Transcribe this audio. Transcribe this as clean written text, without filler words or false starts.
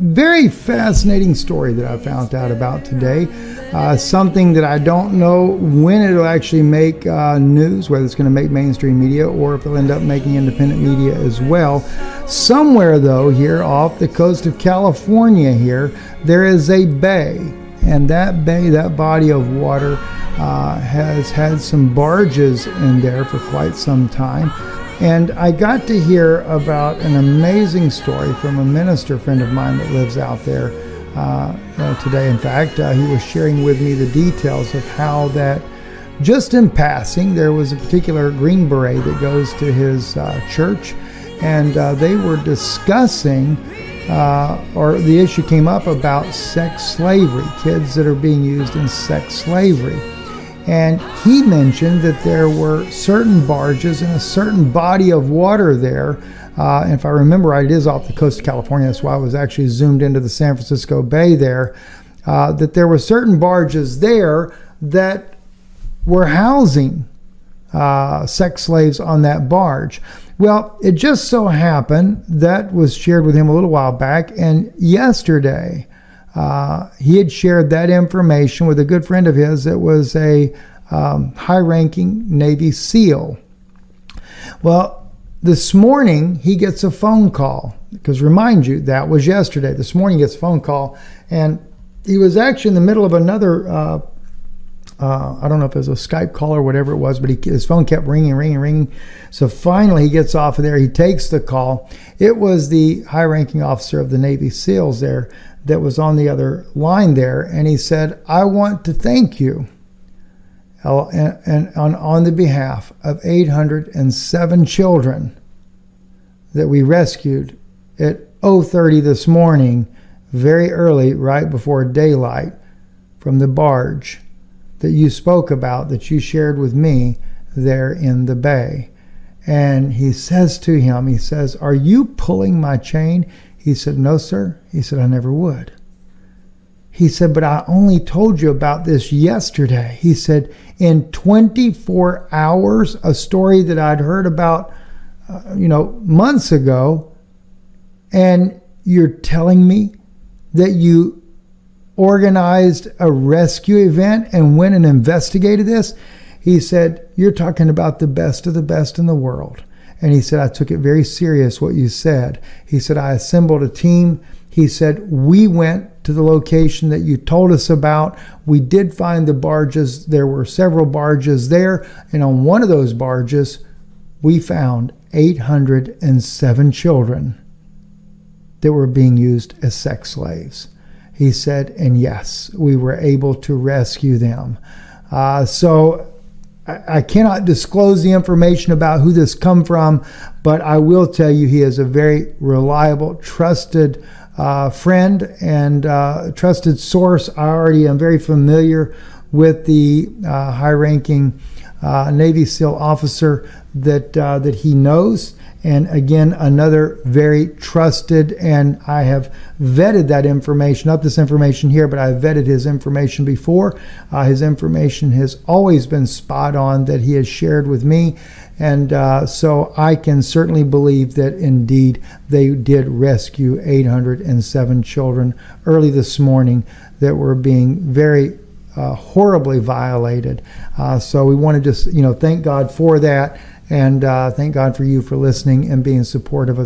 Very fascinating story that I found out about today. Something that I don't know when it'll actually make news, whether it's going to make mainstream media or if it'll end up making independent media as well. Somewhere, though, here off the coast of California here, there is a bay. And that bay, that body of water, has had some barges in there for quite some time. And I got to hear about an amazing story from a minister friend of mine that lives out there today. In fact, he was sharing with me the details of how that, just in passing, there was a particular Green Beret that goes to his church, and they were discussing, or the issue came up about sex slavery, kids that are being used in sex slavery. And he mentioned that there were certain barges in a certain body of water there. And if I remember right, it is off the coast of California. That's why I was actually zoomed into the San Francisco Bay there. That there were certain barges there that were housing sex slaves on that barge. Well, it just so happened that was shared with him a little while back. And yesterday, he had shared that information with a good friend of his that was a high-ranking Navy SEAL. Well, this morning he gets a phone call, because remind you, that was yesterday. This morning he gets a phone call, and he was actually in the middle of another, I don't know if it was a Skype call or whatever it was, but his phone kept ringing. So finally he gets off of there. He takes the call. It was the high-ranking officer of the Navy SEALs there that was on the other line there, and he said, "I want to thank you and on the behalf of 807 children that we rescued at 0:30 this morning, very early, right before daylight, from the barge that you spoke about, that you shared with me there in the bay." And he says to him, he says, "Are you pulling my chain?" He said, "No, sir." He said, "I never would." He said, "But I only told you about this yesterday." He said, "In 24 hours, a story that I'd heard about, months ago, and you're telling me that you organized a rescue event and went and investigated this?" He said, "You're talking about the best of the best in the world." And he said, "I took it very serious what you said." He said, "I assembled a team." He said, "We went to the location that you told us about. We did find the barges. There were several barges there. And on one of those barges, we found 807 children that were being used as sex slaves." He said, "And yes, we were able to rescue them." So I cannot disclose the information about who this come from, but I will tell you he is a very reliable, trusted friend and trusted source. I already am very familiar with the high-ranking Navy SEAL officer that he knows. And again, another very trusted, and I have vetted that information, not this information here, but I've vetted his information before. His information has always been spot on that he has shared with me. And so I can certainly believe that indeed they did rescue 807 children early this morning that were being very horribly violated. So we want to just, thank God for that. And thank God for you for listening and being supportive of